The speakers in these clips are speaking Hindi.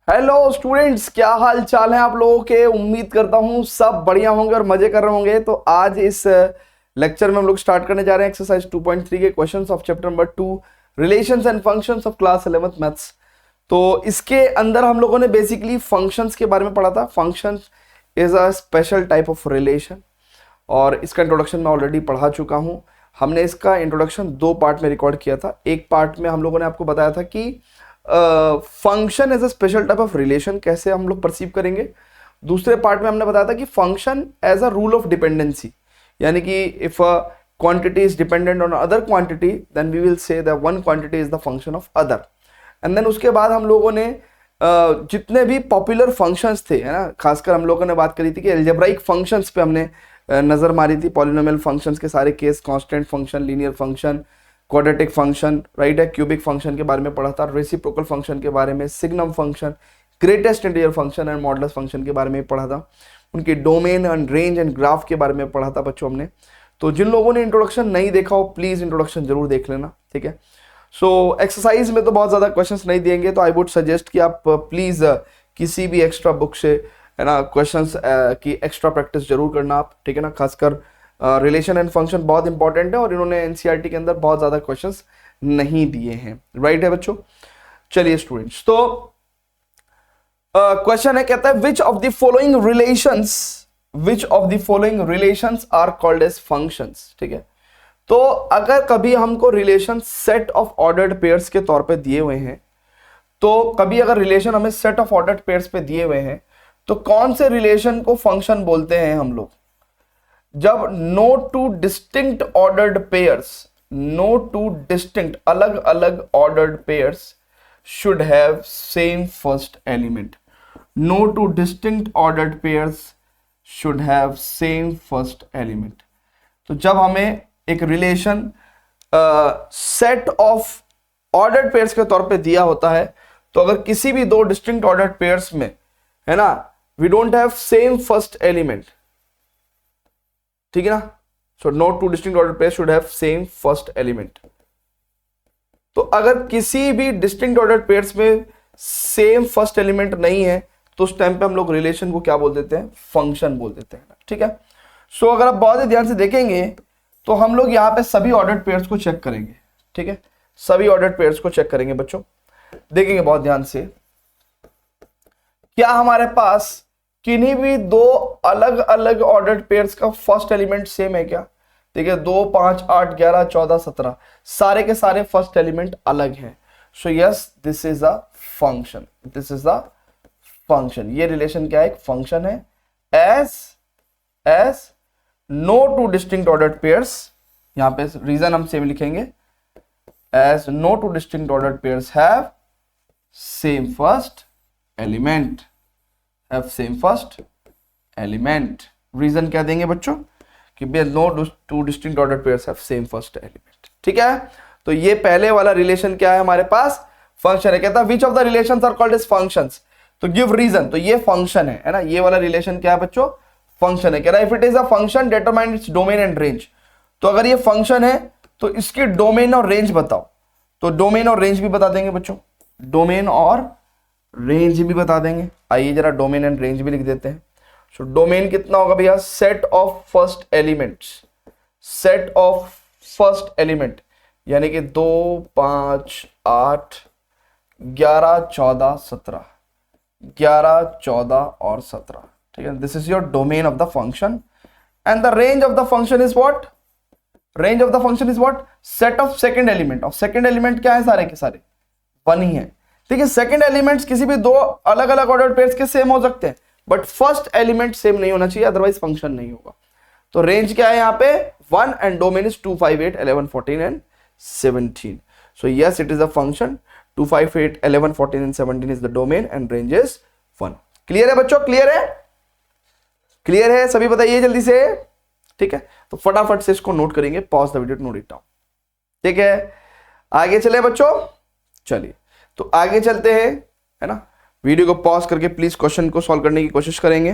हेलो स्टूडेंट्स, क्या हाल चाल है आप लोगों के। उम्मीद करता हूँ सब बढ़िया होंगे और मजे कर रहे होंगे। तो आज इस लेक्चर में हम लोग स्टार्ट करने जा रहे हैं एक्सरसाइज 2.3 के questions of chapter number 2 relations and functions of class 11th maths. तो इसके अंदर हम लोगों ने बेसिकली फंक्शंस के बारे में पढ़ा था। Functions is a special type of relation और इसका इंट्रोडक्शन मैं ऑलरेडी पढ़ा चुका हूँ। हमने इसका इंट्रोडक्शन दो पार्ट में रिकॉर्ड किया था। एक पार्ट में हम लोगों ने आपको बताया था कि function as a special type of relation कैसे हम लोग परसीव करेंगे। दूसरे पार्ट में हमने बताया था कि function as a rule of dependency, यानी कि if a quantity is dependent on other quantity then we will say that one quantity is the function of other. And then उसके बाद हम लोगों ने जितने भी पॉपुलर फंक्शंस थे, है ना, खासकर हम लोगों ने बात करी थी कि अलजेब्राइक फंक्शंस पे हमने नजर मारी थी। पॉलिनोमियल फंक्शंस के सारे case, constant function, linear function, quadratic function, right है, क्यूबिक फंक्शन के बारे में पढ़ा था, रेसिप्रोकल फंक्शन के बारे में, signum function, greatest integer function and modulus function के बारे में पढ़ा था। उनके domain and range and graph के बारे में पढ़ा था बच्चों हमने। तो जिन लोगों ने इंट्रोडक्शन नहीं देखा हो प्लीज इंट्रोडक्शन जरूर देख लेना, ठीक है। सो एक्सरसाइज में तो बहुत ज्यादा क्वेश्चंस नहीं देंगे, तो आई वुड सजेस्ट कि आप प्लीज किसी भी एक्स्ट्रा बुक से, है ना, क्वेश्चंस की एक्स्ट्रा प्रैक्टिस जरूर करना आप, ठीक है ना। खासकर रिलेशन एंड फंक्शन बहुत इंपॉर्टेंट है और इन्होंने एनसीईआरटी के अंदर बहुत ज्यादा क्वेश्चंस नहीं दिए हैं, राइट है बच्चों। चलिए स्टूडेंट्स, तो क्वेश्चन है, कहता है which of the following relations are called as functions, ठीक है। तो अगर कभी हमको relation set of ordered pairs के तौर पे दिए हुए हैं, तो कभी अगर रिलेशन हमें सेट ऑफ ऑर्डर्ड पेयर्स पे दिए हुए हैं, तो कौन से रिलेशन को फंक्शन बोलते हैं हम लोग? जब no two distinct ordered pairs, no two distinct अलग अलग ordered pairs should have same first element. No two distinct ordered pairs should have same first element. तो जब हमें एक relation set of ordered pairs के तौर पे दिया होता है, तो अगर किसी भी दो डिस्टिंक्ट ऑर्डर्ड पेयर्स में, है ना, we don't have same first element, ठीक है ना। So no two distinct ordered pairs should have same first element. तो अगर किसी भी डिस्टिंक्ट ऑर्डर्ड पेयर्स में सेम फर्स्ट एलिमेंट नहीं है, तो उस टाइम पे हम लोग रिलेशन को क्या बोल देते हैं? फंक्शन बोल देते हैं, ठीक है। सो अगर आप बहुत ही ध्यान से देखेंगे तो हम लोग यहाँ पे सभी ऑर्डर्ड पेयर्स को चेक करेंगे, ठीक है। सभी ऑर्डर्ड पेयर्स को चेक करेंगे बच्चों, देखेंगे बहुत ध्यान से, क्या हमारे पास किन्हीं भी दो अलग अलग ऑर्डर्ड पेयर्स का फर्स्ट एलिमेंट सेम है क्या? देखिए 2, 5, 8, 11, 14, 17 सारे के सारे फर्स्ट एलिमेंट अलग हैं। So yes, this is a function, this is a function. ये रिलेशन क्या है? एक फंक्शन है। As no two distinct ordered pairs, यहां पे रीजन हम सेम लिखेंगे, as no two distinct ordered pairs have same first element, have same first element. Reason क्या देंगे बच्चों? कि no two distinct ordered pairs have same first element, ठीक है। तो ये पहले वाला रिलेशन क्या है हमारे पास? फंक्शन है। कहता है which of the relations are called as functions, तो गिव रीजन। तो ये फंक्शन है ना, ये वाला रिलेशन क्या है बच्चों? फंक्शन है। कह रहा है if it is a function determine its domain and range. तो अगर ये फंक्शन है तो इसकी डोमेन और रेंज बताओ। तो डोमेन और रेंज भी बता देंगे बच्चों, डोमेन और रेंज भी बता देंगे। आइए जरा डोमेन एंड रेंज भी लिख देते हैं। सो डोमेन कितना होगा भैया? Set of first elements, set of first element, यानी कि 2, 5, 8, 11, 14, 17, 11, 14 और 17, ठीक है। This is your domain of the function and the range of the function is what? Range of the function is what? Set of second element. Of second element क्या है? सारे के सारे 1 ही है, ठीक है। सेकंड एलिमेंट्स किसी भी दो अलग अलग ऑर्डर्ड पेयर्स के सेम हो सकते हैं, बट फर्स्ट एलिमेंट सेम नहीं होना चाहिए, अदरवाइज फंक्शन नहीं होगा। तो रेंज क्या है यहाँ पे? 1 and domain is 2, 5, 8, 11, 14 and 17। So yes, it is a function. 2, 5, 8, 11, 14 and 17 is the domain and range is 1। Clear है बच्चों? क्लियर है? क्लियर है? सभी बताइए जल्दी से, ठीक है। तो फटाफट से इसको नोट करेंगे, pause the video to note it down, ठीक है। आगे चले बच्चों, चलिए तो आगे चलते हैं, है ना। वीडियो को पॉज करके प्लीज क्वेश्चन को सॉल्व करने की कोशिश करेंगे।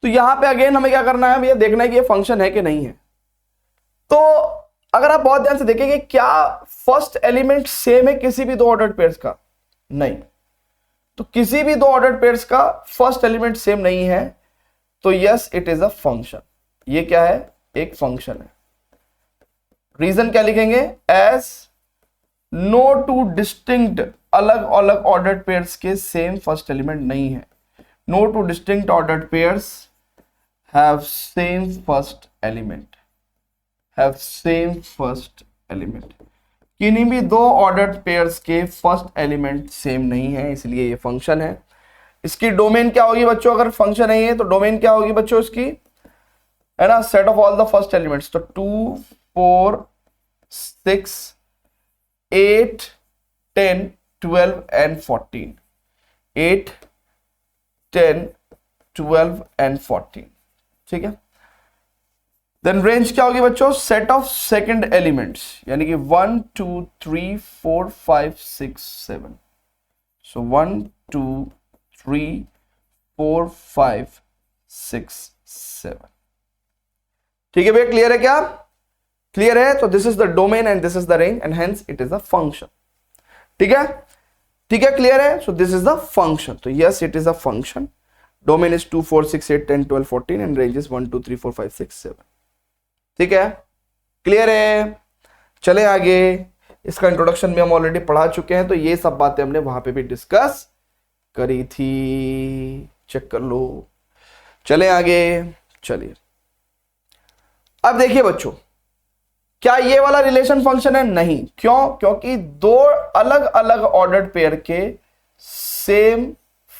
तो यहां पे अगेन हमें क्या करना है भैया? देखना है कि ये फंक्शन है कि नहीं है। तो अगर आप बहुत ध्यान से देखेंगे, क्या फर्स्ट एलिमेंट सेम है किसी भी दो ऑर्डर्ड पेयर्स का? नहीं। तो किसी भी दो ऑर्डर्ड पेयर्स का फर्स्ट एलिमेंट सेम नहीं है, तो yes it is a function. ये क्या है? एक फंक्शन है। रीजन क्या लिखेंगे? एज नो टू डिस्टिंक्ट, अलग अलग ऑर्डर्ड पेयर्स के सेम फर्स्ट एलिमेंट नहीं है। No two distinct ordered pairs have same first element, have same first element. किन्हीं भी दो ऑर्डर्ड पेयर्स के फर्स्ट एलिमेंट सेम नहीं है, इसलिए ये फंक्शन है। इसकी डोमेन क्या होगी बच्चों? अगर फंक्शन है ये तो डोमेन क्या होगी बच्चों इसकी? है ना, set of all the first elements. तो 2 4 6 8 10 12 एंड 14, 8 10 12 एंड 14, ठीक है। देन रेंज क्या होगी बच्चों? सेट ऑफ सेकंड एलिमेंट्स, यानी कि 1 2 3 4 5 6 7। सो 1 2 3 4 5 6 7, ठीक है भैया। क्लियर है क्या? क्लियर है? तो this is the domain and this is the range and hence it is a function, ठीक है। ठीक है, क्लियर है? So this is the function. तो yes it is a function. Domain is 2 4 6 8 10 12 14 and range is 1 2 3 4 5 6 7, ठीक है। क्लियर है? चले आगे। इसका इंट्रोडक्शन भी हम ऑलरेडी पढ़ा चुके हैं, तो ये सब बातें हमने वहां पे भी डिस्कस करी थी, चेक कर लो। चले आगे। चलिए अब देखिए बच्चों, क्या ये वाला रिलेशन फंक्शन है? नहीं। क्यों? क्योंकि दो अलग अलग ऑर्डर्ड पेयर के same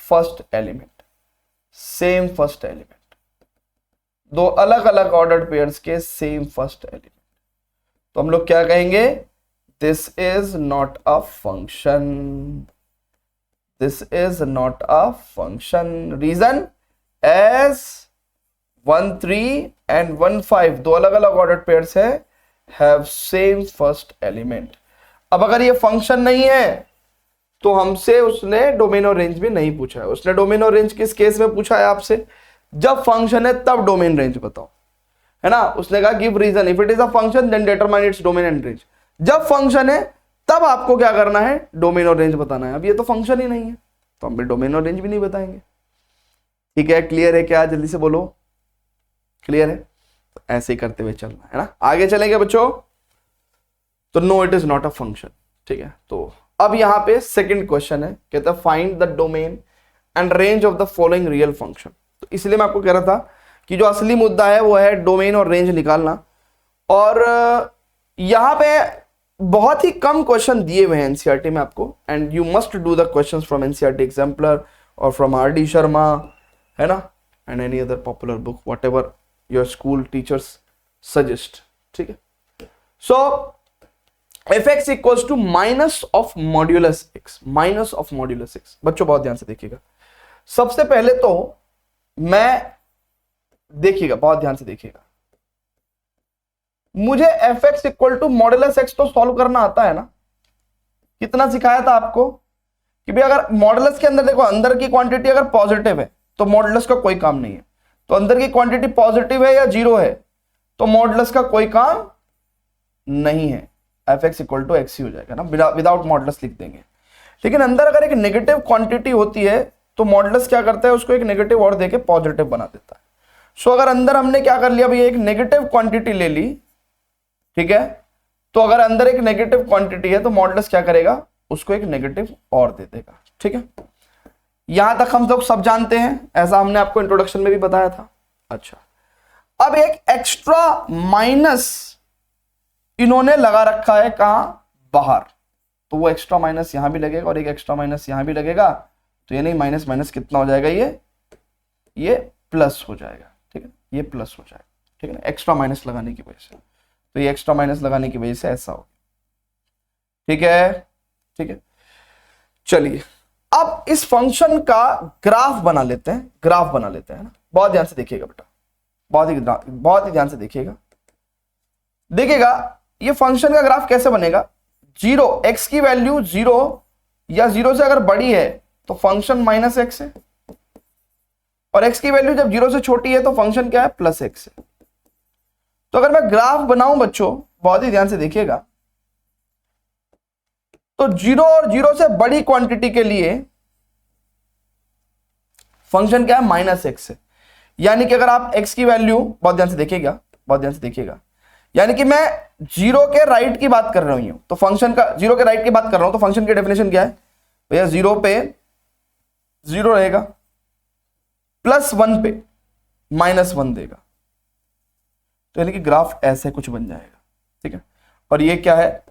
first element, same first element, दो अलग अलग ऑर्डर्ड पेयर्स के सेम फर्स्ट एलिमेंट, तो हम लोग क्या कहेंगे? This is not a function, this is not a function. Reason as 1 3 and 1 5 दो अलग अलग ऑर्डर्ड पेयर्स है, हैव सेम फर्स्ट एलिमेंट। अब अगर ये फंक्शन नहीं है तो हमसे उसने डोमेन और रेंज भी नहीं पूछा है। उसने डोमेन और रेंज किस केस में पूछा है आपसे? जब फंक्शन है तब डोमेन रेंज बताओ, है ना। उसने कहा give reason, if it is a function then determine its domain and range. जब फंक्शन है तब आपको क्या करना है? डोमेन और रेंज बताना है। अब ये तो फंक्शन ही नहीं है, तो हम भी डोमेन और रेंज भी नहीं बताएंगे, ठीक है। क्लियर है क्या? जल्दी से बोलो, क्लियर है? ऐसे ही करते हुए चलना है ना। आगे चलेंगे बच्चों। तो no it is not a function, ठीक है। तो अब यहां पे सेकंड क्वेश्चन है, कहता है find the domain and range of the following real function. तो इसलिए मैं आपको कह रहा था कि जो असली मुद्दा है वो है डोमेन और रेंज निकालना। और यहां पे बहुत ही कम क्वेश्चन दिए हुए हैं एनसीईआरटी में आपको, and you must do the questions from NCERT exemplar or from R D. Sharma, है ना, and any other popular book, whatever your school teachers suggest, ठीक है। So fx equals to minus of modulus x, minus of modulus x। बच्चों बहुत ध्यान से देखिएगा। सबसे पहले तो मैं, देखिएगा बहुत ध्यान से देखिएगा, मुझे fx equal to modulus x तो सॉल्व करना आता है ना। कितना सिखाया था आपको कि भाई अगर मॉड्यूलस के अंदर देखो, अंदर की क्वांटिटी अगर पॉजिटिव है तो मॉड्यूलस का कोई काम नहीं है। तो अंदर की क्वांटिटी पॉजिटिव है या जीरो है तो मॉड्यूलस का कोई काम नहीं है। fx इक्वल टू x ही हो जाएगा ना, विदाउट मॉडुलस लिख देंगे। लेकिन अंदर अगर एक नेगेटिव क्वांटिटी होती है तो मॉडुलस क्या करता है? उसको एक नेगेटिव और देके पॉजिटिव बना देता है। सो अगर अंदर हमने क्या कर लिया भैया, एक नेगेटिव क्वांटिटी ले ली, ठीक है। तो अगर अंदर एक नेगेटिव क्वांटिटी है तो मॉडुलस क्या करेगा? उसको एक नेगेटिव और दे देगा, ठीक है। यहां तक हम लोग सब जानते हैं, ऐसा हमने आपको इंट्रोडक्शन में भी बताया था। अच्छा, अब एक एक्स्ट्रा माइनस इन्होंने लगा रखा है, कहां? बाहर। तो वो एक्स्ट्रा माइनस यहां भी लगेगा और एक एक्स्ट्रा माइनस यहां भी लगेगा, तो ये नहीं, माइनस माइनस कितना हो जाएगा? ये प्लस हो जाएगा, ठीक है। ये प्लस हो जाएगा, ठीक है ना, एक्स्ट्रा माइनस लगाने की वजह से। तो ये एक्स्ट्रा माइनस लगाने की वजह से ऐसा हो, ठीक है, ठीक है। चलिए अब इस फंक्शन का ग्राफ बना लेते हैं, ग्राफ बना लेते हैं ना। बहुत ध्यान से देखिएगा बेटा, बहुत ही ध्यान से देखिएगा। देखिएगा ये फंक्शन का ग्राफ कैसे बनेगा? जीरो, x की वैल्यू जीरो या जीरो से अगर बड़ी है तो फंक्शन माइनस एक्स है, और x की वैल्यू जब जीरो से छोटी है तो फंक्शन क्या है? प्लस एक्स है। तो अगर मैं ग्राफ बनाऊं बच्चों, बहुत ही ध्यान से देखिएगा, तो 0 और 0 से बड़ी क्वांटिटी के लिए फंक्शन क्या है, माइनस एक्स है। यानी कि अगर आप x की वैल्यू, बहुत ध्यान से देखिएगा, यानी कि मैं 0 के राइट की बात कर रहा हूं, तो फंक्शन का 0 के राइट की बात कर रहा हूं, तो फंक्शन की डेफिनेशन क्या है भैया, 0 पे 0 रहेगा, +1 पे -1 देगा, तो यानी कि ग्राफ ऐसे कुछ बन जाएगा, ठीक है। और ये क्या है,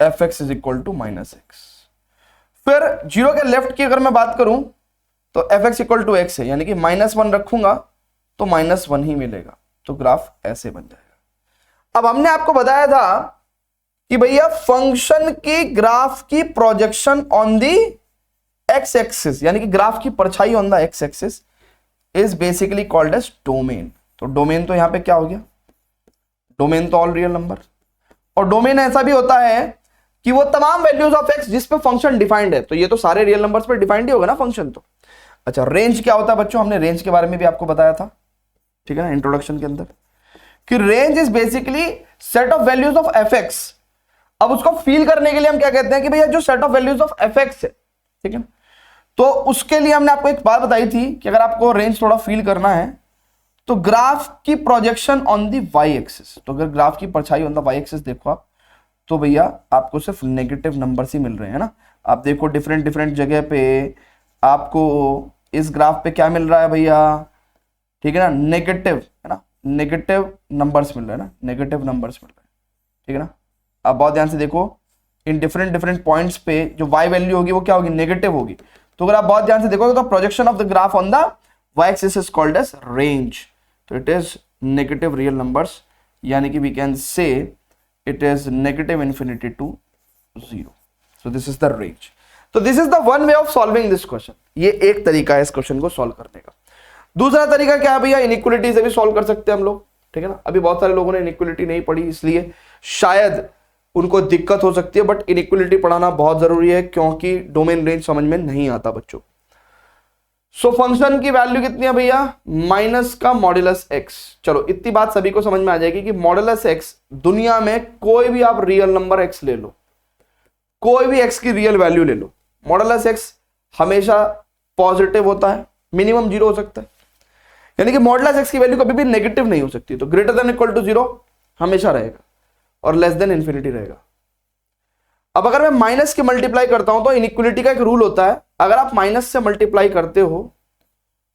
fx is equal to -x। फिर 0 के लेफ्ट की अगर मैं बात करूं तो fx इक्वल टू x है, यानी कि -1 रखूंगा तो -1 ही मिलेगा, तो ग्राफ ऐसे बन जाएगा। अब हमने आपको बताया था कि भैया फंक्शन की ग्राफ की projection on the x axis, यानी कि ग्राफ की परछाई on the x axis is basically called as domain. तो डोमेन तो यहां पे क्या हो गया, डोमेन तो ऑल रियल नंबर, और डोमेन ऐसा भी होता है कि वो तमाम वैल्यूज ऑफ एक्स जिस पे फंक्शन डिफाइंड है, तो ये तो सारे रियल नंबर्स पे डिफाइंड ही होगा ना फंक्शन। तो अच्छा, रेंज क्या होता है बच्चों, हमने रेंज के बारे में भी आपको बताया था, ठीक है ना, इंट्रोडक्शन के अंदर, कि range is basically set of values of F x. अब उसको फील करने के लिए हम क्या कहते हैं कि भैया जो set of values of F x है, ठीक है, तो उसके लिए हमने आपको एक बात बताई थी कि अगर आपको रेंज थोड़ा फील करना है तो ग्राफ की projection on the Y axis, तो अगर ग्राफ की परछाई ऑन द वाई एक्सिस देखो आप, तो भैया आपको सिर्फ नेगेटिव नंबर्स ही मिल रहे हैं ना। आप देखो डिफरेंट डिफरेंट जगह पे आपको इस ग्राफ पे क्या मिल रहा है भैया, ठीक है ना, नेगेटिव, है ना, नेगेटिव नंबर्स मिल रहे हैं ना, नेगेटिव नंबर्स मिल रहे हैं, ठीक है ना। आप बहुत ध्यान से देखो, इन डिफरेंट डिफरेंट पॉइंट्स पे जो वाई वैल्यू होगी वो क्या होगी, नेगेटिव होगी। तो अगर आप बहुत ध्यान से देखोगे तो projection of the graph on the Y axis is called as range, तो it is negative real numbers, यानी कि we can say it is negative infinity to 0। So this is the range. तो this is the one way of solving this question, ये एक तरीका है इस क्वेश्चन को सॉल्व करने का। दूसरा तरीका क्या है भैया, इनइक्वालिटी से भी सॉल्व कर सकते हैं हम लोग, ठीक है ना। अभी बहुत सारे लोगों ने इनइक्वालिटी नहीं पढ़ी, इसलिए शायद उनको दिक्कत हो सकती है, बट इनइक्वालिटी पढ़ाना बहुत जरूरी है क्योंकि डोमेन रेंज समझ में नहीं आता बच्चों। सो फंक्शन की वैल्यू कितनी है भैया, माइनस का मॉड्यूलस एक्स। चलो इतनी बात सभी को समझ में आ जाएगी कि मॉड्यूलस एक्स, दुनिया में कोई भी आप रियल नंबर एक्स ले लो, कोई भी एक्स की रियल वैल्यू ले लो, मॉड्यूलस एक्स हमेशा पॉजिटिव होता है, मिनिमम 0 हो सकता है, यानी कि मॉड्यूलस एक्स की वैल्यू कभी भी नेगेटिव नहीं हो सकती। तो ग्रेटर देन इक्वल टू 0 हमेशा रहेगा और लेस देन इन्फिनिटी रहेगा। अब अगर मैं माइनस की मल्टीप्लाई करता हूं तो इनइक्वालिटी का एक रूल होता है, अगर आप माइनस से मल्टीप्लाई करते हो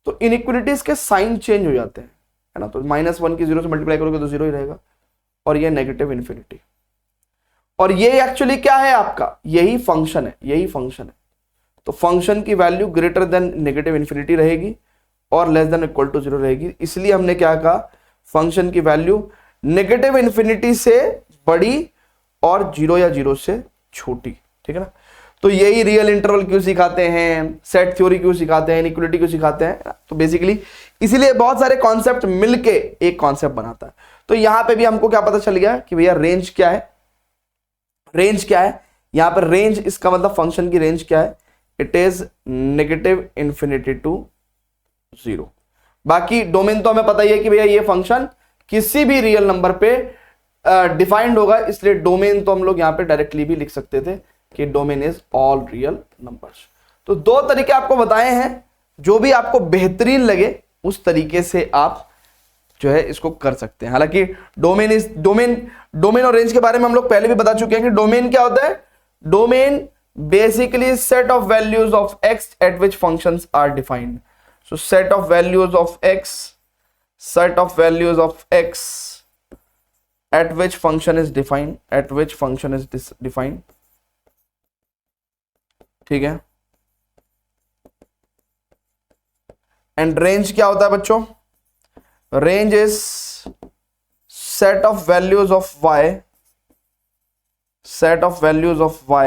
तो इनइक्वालिटीज के साइन चेंज हो जाते हैं, है ना। तो -1 की 0 से मल्टीप्लाई करोगे तो 0 ही रहेगा, और ये नेगेटिव इन्फिनिटी, और ये एक्चुअली क्या है आपका, यही फंक्शन है, यही फंक्शन है। तो फंक्शन की value greater then negative infinity रहेगी और लेस देन इक्वल टू 0 रहेगी। इसलिए हमने क्या कहा, फंक्शन की वैल्यू नेगेटिव इन्फिनिटी से बड़ी और 0 या 0 से छोटी, ठीक है ना। तो यही रियल इंटरवल क्यों सिखाते हैं, सेट थ्योरी क्यों सिखाते हैं, इनइक्वालिटी क्यों सिखाते हैं, तो बेसिकली इसीलिए बहुत सारे कॉन्सेप्ट मिलके एक कॉन्सेप्ट बनाता है। तो यहां पे भी हमको क्या पता चल गया कि भैया रेंज क्या है, रेंज क्या है, यहां पर रेंज इसका मतलब फंक्शन की रेंज क्या है, it is negative infinity to 0। बाकी डोमेन तो हमें पता ही है कि भैया ये फंक्शन किसी भी रियल नंबर पे डिफाइंड होगा, इसलिए डोमेन तो हम लोग यहां पे डायरेक्टली भी लिख सकते थे कि domain is all real numbers. तो दो तरीके आपको बताए हैं, जो भी आपको बेहतरीन लगे उस तरीके से आप जो है इसको कर सकते हैं। हालांकि डोमेन और रेंज के बारे में हम लोग पहले भी बता चुके हैं कि डोमेन क्या होता है, domain basically set of values of x at which functions are defined. So set of values of x, set of values of x at which function is defined, at which function is defined, ठीक है। एंड रेंज क्या होता है बच्चों, range is set of values of y, set of values of y,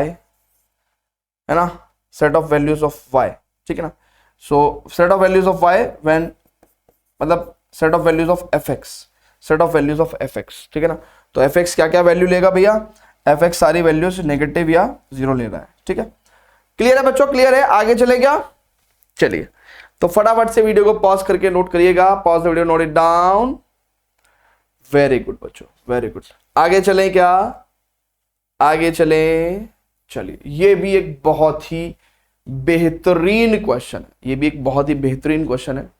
है ना, set of values of y, ठीक है ना। So set of values of y when, मतलब set of values of fx, set of values of fx, ठीक है ना। तो fx क्या क्या वैल्यू लेगा भैया, fx सारी वैल्यूज नेगेटिव या 0 ले रहा है, ठीक है। क्लियर है बच्चों, क्लियर है, आगे चले क्या, चलिए। तो फटाफट से वीडियो को पॉज करके नोट करिएगा, pause the video, note it down, very good बच्चों, वेरी गुड। आगे चले क्या, आगे चले, चलिए ये भी एक बहुत ही बेहतरीन क्वेश्चन है, ये भी एक बहुत ही बेहतरीन क्वेश्चन है।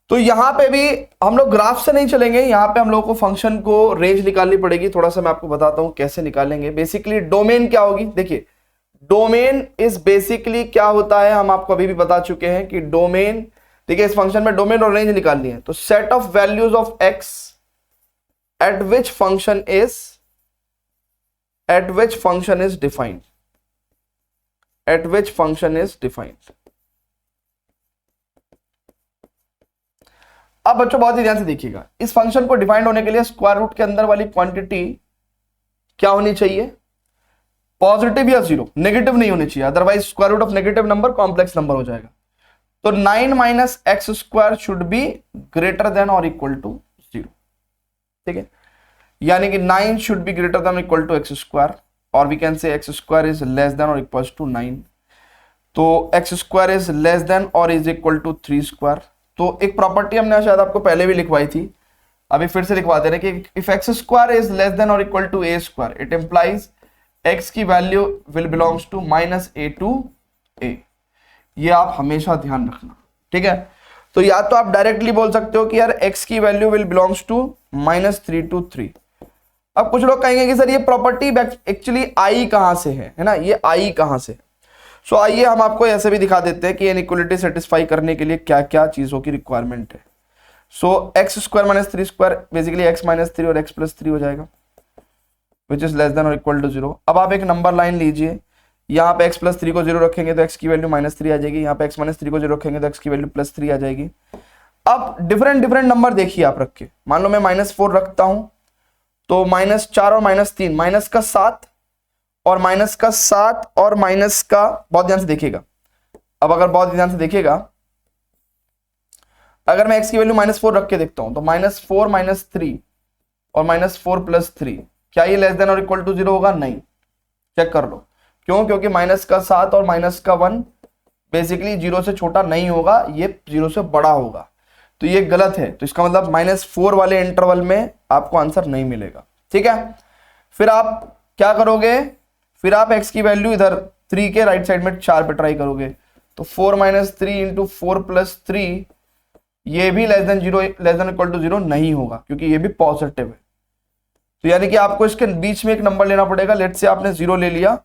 तो यहां पे भी हम लोग ग्राफ से नहीं चलेंगे, यहां पे हम लोग को फंक्शन को रेंज निकालनी पड़ेगी। थोड़ा सा मैं आपको बताता हूं कैसे निकालेंगे। बेसिकली डोमेन क्या होगी, देखिए डोमेन इज बेसिकली क्या होता है, हम आपको अभी भी बता चुके हैं कि डोमेन, देखिए इस फंक्शन में डोमेन और रेंज निकालनी है। तो set of values of x at which function is defined, eight which function is defined. अब बच्चों बहुत ही ध्यान से देखिएगा, इस फंक्शन को डिफाइंड होने के लिए स्क्वायर रूट के अंदर वाली क्वांटिटी क्या होनी चाहिए, पॉजिटिव या जीरो, नेगेटिव नहीं होनी चाहिए, otherwise square root of negative number complex number हो जाएगा। तो 9 minus X square should be greater than और इक्वल टू 0, ठीक है, यानी कि 9 should be greater than equal to x square, और we can say X square is less than और इक्वल टू 9। तो X square is less than और इज इक्वल टू 3 स्क्वायर। तो एक प्रॉपर्टी हमने शायद आपको पहले भी लिखवाई थी, अभी फिर से लिखवा दे रहे कि if X square is less than और equal to A square, it implies X की value will belongs to minus A to A. ये आप हमेशा ध्यान रखना, ठीक है। तो या तो आप डायरेक्टली बोल सकते हो कि यार x की value will belongs to -3 to 3। अब कुछ लोग कहेंगे कि सर ये प्रॉपर्टी एक्चुअली आई कहां से है ना, ये आई कहां से। सो आइए हम आपको ऐसे भी दिखा देते हैं कि इनइक्वालिटी सेटिस्फाई करने के लिए क्या क्या चीजों की रिक्वायरमेंट है। So X square minus 3 square basically x minus 3 और x प्लस 3 हो जाएगा, विच इज लेस देन और इक्वल टू 0। अब आप एक नंबर लाइन लीजिए, यहाँ पे x प्लस 3 को 0 रखेंगे तो x की वैल्यू -3 आ जाएगी, यहाँ पे x माइनस 3 को 0 रखेंगे तो x की वैल्यू +3 आ जाएगी। अब डिफरेंट नंबर देखिए आप रख के, मान लो मैं -4 रखता हूं तो -4 और -3 माइनस का 7 और माइनस का 7 और माइनस का, बहुत ध्यान से देखिएगा, अब अगर बहुत ध्यान से देखिएगा, अगर मैं x की वैल्यू -4 रख के देखता हूं तो -4 -3 और -4 + 3, क्या ये लेस देन और इक्वल टू 0 होगा? नहीं, चेक कर लो। क्यों? क्योंकि माइनस का 7 और माइनस का 1 बेसिकली 0 से छोटा नहीं होगा, ये 0 से बड़ा होगा, तो ये गलत है। तो इसका मतलब -4 वाले इंटरवल में आपको आंसर नहीं मिलेगा, ठीक है। फिर आप क्या करोगे, फिर आप x की वैल्यू इधर 3 के राइट साइड में 4 पे ट्राई करोगे, तो 4 - 3 इंटू 4 + 3, ये भी लेस देन इक्वल टू 0 नहीं होगा क्योंकि ये भी पॉजिटिव है। तो यानी कि आपको इसके बीच में एक नंबर लेना पड़ेगा। लेट से आपने 0 ले लिया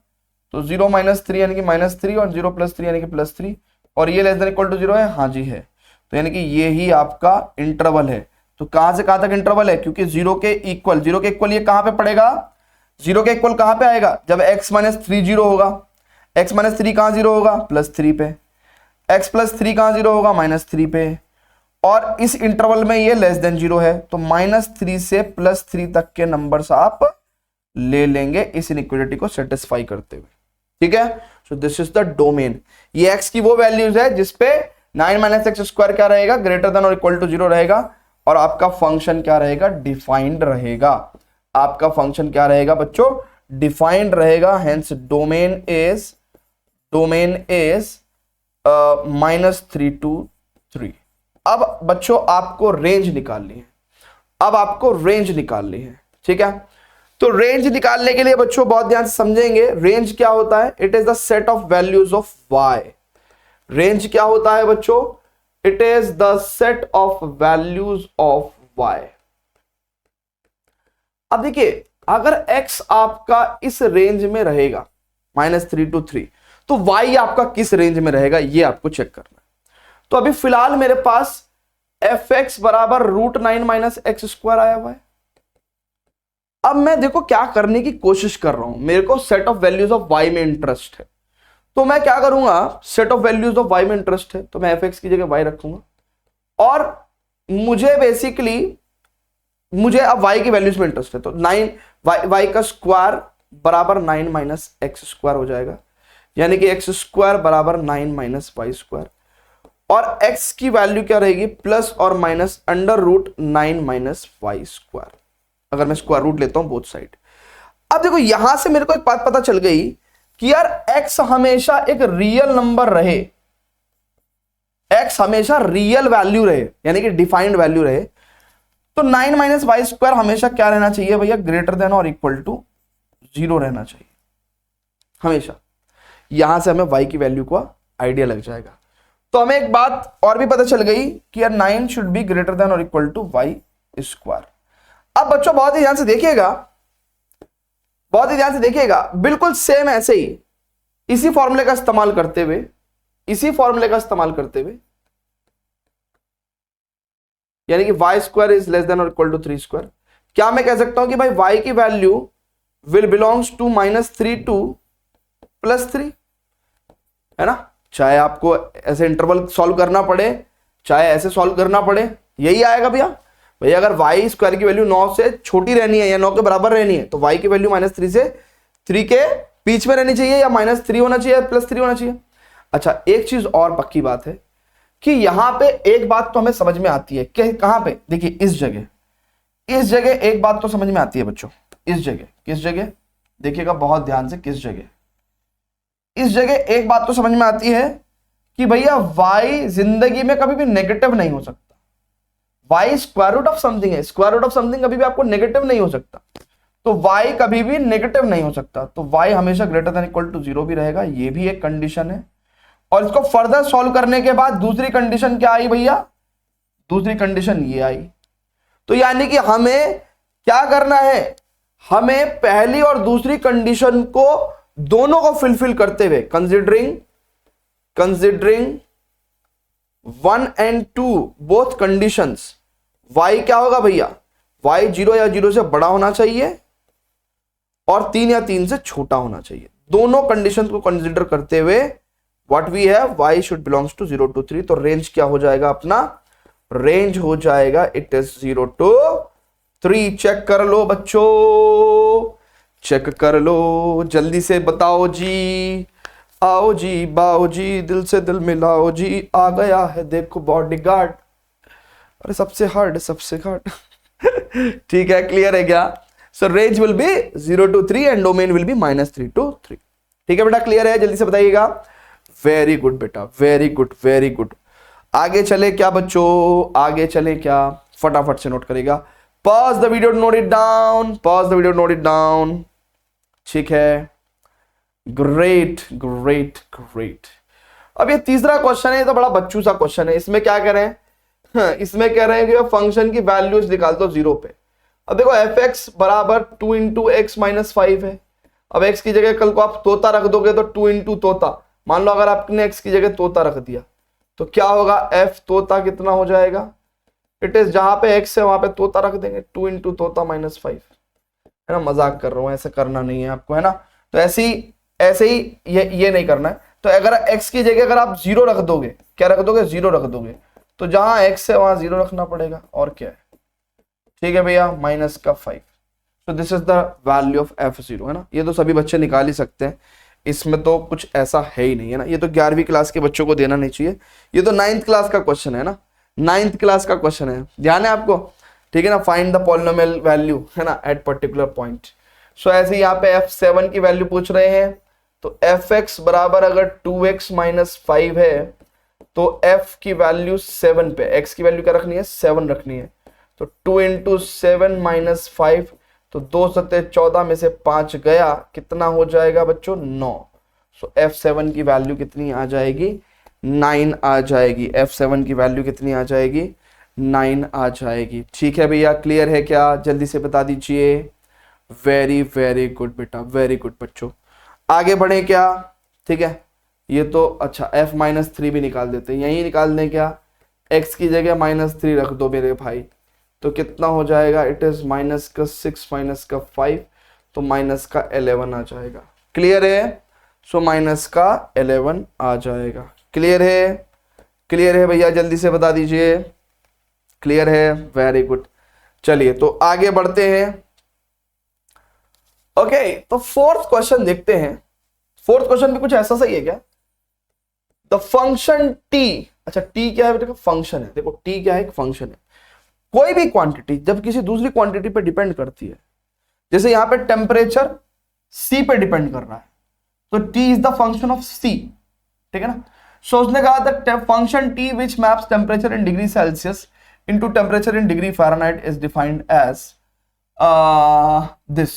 तो 0 - 3 यानी कि -3 और 0 + 3 यानी कि +3, और ये लेस देन इक्वल टू 0 है, हाँ जी है। तो यानी कि ये ही आपका इंटरवल है। तो कहां से कहां तक इंटरवल है? क्योंकि 0 के इक्वल ये कहां पे पड़ेगा? 0 के इक्वल कहां पे आएगा? जब x - 3 0 होगा। x - 3 कहां 0 होगा? +3 पे। x + 3 कहां 0 होगा? -3 पे। और इस इंटरवल में ये लेस देन 0 है, तो -3 से +3 तक के नंबर्स आप ले लेंगे इस इनइक्वालिटी को सेटिस्फाई करते हुए, ठीक है। So this is the domain. ये x की वो वैल्यूज है जिसपे 9 - x स्क्वायर क्या रहेगा? ग्रेटर देन और इक्वल टू 0 रहेगा, और आपका फंक्शन क्या रहेगा? डिफाइंड रहेगा। आपका फंक्शन क्या रहेगा बच्चों? डिफाइंड रहेगा। Hence domain is -3 to 3। अब बच्चों आपको रेंज निकालनी है, ठीक है। तो रेंज निकालने के लिए बच्चों बहुत ध्यान से समझेंगे, रेंज क्या होता है? It is the set of values of y। Range क्या होता है बच्चों? It is the set of values of y। अब देखिए, अगर x आपका इस रेंज में रहेगा -3 to 3, तो y आपका किस रेंज में रहेगा ये आपको चेक करना है। तो अभी फिलहाल मेरे पास fx बराबर √9 - x स्क्वायर आया हुआ है। अब मैं देखो क्या करने की कोशिश कर रहा हूं, मेरे को set of values of y में इंटरेस्ट है, तो मैं क्या करूंगा, set of values of y में इंटरेस्ट है तो मैं fx की जगह y रखूंगा, और मुझे अब y की वैल्यूज में इंटरेस्ट है, तो 9 y का स्क्वायर बराबर 9 - x स्क्वायर हो जाएगा, यानी कि x स्क्वायर बराबर 9 - y स्क्वायर, और x की वैल्यू क्या रहेगी? प्लस और माइनस √9 - y स्क्वायर, अगर मैं स्क्वायर रूट लेता हूं बोथ साइड। अब देखो यहां से मेरे को एक बात पता चल गई कि यार x हमेशा एक रियल नंबर रहे, x हमेशा रियल वैल्यू रहे, यानी कि डिफाइंड वैल्यू रहे, तो 9 - y स्क्वायर हमेशा क्या रहना चाहिए भैया? ग्रेटर देन और इक्वल टू 0 रहना चाहिए। हमेशा। यहां से हमें y की वैल्यू का आइडिया लग जाएगा। तो हमें एक बात और भी पता चल गई कि यार 9 शुड बी ग्रेटर देन और इक्वल टू y स्क्वायर। अब बच्चों बहुत ही ध्यान से देखिएगा, बहुत ही ध्यान से देखिएगा, बिल्कुल सेम ऐसे ही इसी फॉर्मूले का इस्तेमाल करते हुए, इसी फॉर्मूले का इस्तेमाल करते हुए, यानी कि y square is less than और इक्वल टू 3 स्क्वायर, क्या मैं कह सकता हूं कि भाई y की value will belongs to -3 to +3, है ना। चाहे आपको ऐसे इंटरवल सॉल्व करना पड़े, चाहे ऐसे सॉल्व करना पड़े, यही आएगा भैया। भैया अगर y स्क्वायर की वैल्यू 9 से छोटी रहनी है या 9 के बराबर रहनी है तो y की वैल्यू -3 से 3 के बीच में रहनी चाहिए, या -3 होना चाहिए, +3 होना चाहिए। अच्छा, एक चीज और पक्की बात है कि यहां पे एक बात तो हमें समझ में आती है कि कहां पे, देखिए इस जगह एक बात तो समझ में आती है बच्चों। इस जगह, किस जगह, देखिएगा बहुत ध्यान से, किस जगह, इस जगह एक बात तो समझ में आती है कि भैया y जिंदगी में कभी भी नेगेटिव नहीं हो सकता। y square root of something है, स्क्वायर रूट ऑफ समथिंग कभी भी आपको नेगेटिव नहीं हो सकता, तो y कभी भी नेगेटिव नहीं हो सकता, तो y हमेशा ग्रेटर देन इक्वल टू 0 भी रहेगा, ये भी एक कंडीशन है। और इसको फर्दर सॉल्व करने के बाद दूसरी कंडीशन क्या आई भैया, दूसरी कंडीशन ये आई। तो यानी कि हमें क्या करना है, हमें पहली और दूसरी कंडीशन को दोनों को फुलफिल करते हुए, considering 1 and 2 both conditions, y क्या होगा भैया, y 0 या 0 से बड़ा होना चाहिए और 3 या 3 से छोटा होना चाहिए। दोनों कंडीशंस को कंसिडर करते हुए what we have, y should belongs to 0 to 3। तो रेंज क्या हो जाएगा अपना, रेंज हो जाएगा इट इज 0 to 3। चेक कर लो बच्चों, चेक कर लो, जल्दी से बताओ जी, आओ जी बाओ जी, दिल से दिल मिलाओ जी, आ गया है देखो बॉडीगार्ड, अरे सबसे हार्ड, सबसे हार्ड। ठीक है, क्लियर है क्या। सो range will be 0 to 3 and domain will be -3 to 3। ठीक है बेटा, क्लियर है, जल्दी से बताइएगा। वेरी गुड बेटा, वेरी गुड, वेरी गुड। आगे चले क्या बच्चों, आगे चले क्या, फटाफट से नोट करेगा। Pause the video, note it down, pause the video, note it down. ठीक है, ग्रेट ग्रेट ग्रेट। अब ये तीसरा क्वेश्चन है, तो बड़ा बच्चू सा क्वेश्चन है। इसमें क्या करें, इसमें कह रहे हैं कि फंक्शन की वैल्यूज निकाल दो 0 पे। अब देखो fx बराबर 2 into x - 5 है। अब x की जगह कल को आप तोता रख दोगे तो 2 into तोता, मान लो अगर आपने x की जगह तोता रख दिया तो क्या होगा, f तोता कितना हो जाएगा, इट इज जहां पे x है वहां पे तोता रख देंगे, 2 into तोता -5, है ना। मजाक कर रहा हूं, ऐसा करना नहीं है आपको, है ना। तो ऐसे ही ये नहीं करना है। तो अगर x की जगह अगर आप 0 रख दोगे, क्या रख दोगे, 0 रख दोगे, तो जहां x है वहां 0 रखना पड़ेगा, और क्या है। ठीक है भैया, -5। तो this is the value of f0, है ना। ये तो सभी बच्चे निकाल ही सकते हैं, इसमें तो कुछ ऐसा है ही नहीं, है ना। ये तो 11वीं क्लास के बच्चों को देना नहीं चाहिए, ये तो 9th क्लास का क्वेश्चन है ना, 9th क्लास का क्वेश्चन है, ध्यान है आपको। ठीक है ना, फाइंड द पॉलिनोमियल वैल्यू, है ना, एट पर्टिकुलर पॉइंट। सो ऐसे यहाँ पे f7 की वैल्यू पूछ रहे हैं, तो fx बराबर अगर 2x - 5 है तो f की वैल्यू 7 पे, x की वैल्यू क्या रखनी है, 7 रखनी है। तो 2 into 7 - 5, तो 2 सत्ते 14 में से 5 गया, कितना हो जाएगा बच्चों, 9। सो f7 की वैल्यू कितनी आ जाएगी, 9 आ जाएगी। f7 की वैल्यू कितनी आ जाएगी, 9 आ जाएगी। ठीक है भैया, क्लियर है क्या, जल्दी से बता दीजिए। वेरी वेरी गुड बेटा, वेरी गुड बच्चों। आगे बढ़े क्या, ठीक है, ये तो अच्छा f -3 भी निकाल देते हैं, यही निकाल दें क्या, x की जगह -3 रख दो मेरे भाई, तो कितना हो जाएगा, इट इज -6 - 5, तो -11 आ जाएगा। क्लियर है, सो -11 आ जाएगा। क्लियर है, क्लियर है भैया, जल्दी से बता दीजिए। क्लियर है, वेरी गुड। चलिए तो आगे बढ़ते हैं। ओके, तो फोर्थ क्वेश्चन देखते हैं। फोर्थ क्वेश्चन भी कुछ ऐसा सही है क्या, द फंक्शन t, अच्छा t क्या है बेटा, फंक्शन है। देखो t क्या है, एक फंक्शन है। कोई भी क्वांटिटी जब किसी दूसरी क्वांटिटी पे डिपेंड करती है, जैसे यहां पे टेम्परेचर c पे डिपेंड कर रहा है, तो t is the function of c, ठीक है ना। सो उसने कहा था function t which maps temperature in degree Celsius into temperature in degree Fahrenheit is defined as this.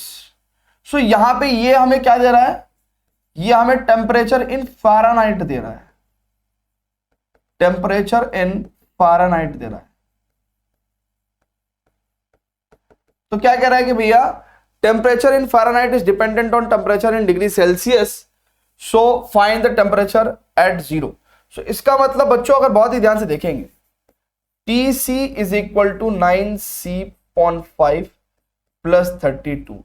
सो यहां पे ये हमें क्या दे रहा है, ये हमें टेम्परेचर इन फ़ारेनहाइट दे रहा है, टेम्परेचर इन फ़ारेनहाइट दे रहा है। तो क्या कह रहा है कि भैया temperature in Fahrenheit is dependent on temperature in degree Celsius, so find the temperature at 0। सो इसका मतलब बच्चों अगर बहुत ही ध्यान से देखेंगे, TC is equal to 9C/5 plus 32,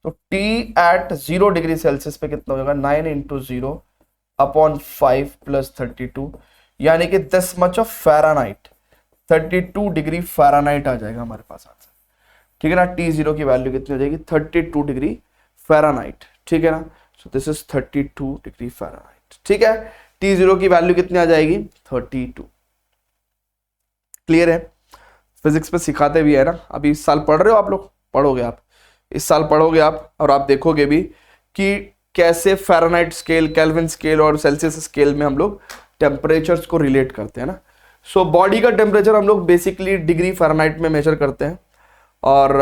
तो T एट 0 डिग्री सेल्सियस पे कितना हो जाएगा, 9 इंटू 0/5 प्लस 32, यानी कि 10 much of Fahrenheit, 32 degree Fahrenheit आ जाएगा हमारे पास आंसर। ठीक है ना, T0 की वैल्यू कितनी हो जाएगी, 32 डिग्री फ़ारेनहाइट। ठीक है ना, सो दिस इज 32 डिग्री फ़ारेनहाइट। ठीक है, T0 की वैल्यू कितनी आ जाएगी, 32। क्लियर है, फिजिक्स पे सिखाते भी है ना, अभी इस साल पढ़ रहे हो आप लोग, पढ़ोगे आप इस साल पढ़ोगे आप, और आप देखोगे भी कि कैसे फ़ारेनहाइट स्केल, केल्विन स्केल और सेल्सियस स्केल में हम लोग टेम्परेचर्स को रिलेट करते हैं ना। सो बॉडी का टेम्परेचर हम लोग बेसिकली डिग्री फ़ारेनहाइट में मेजर करते हैं, और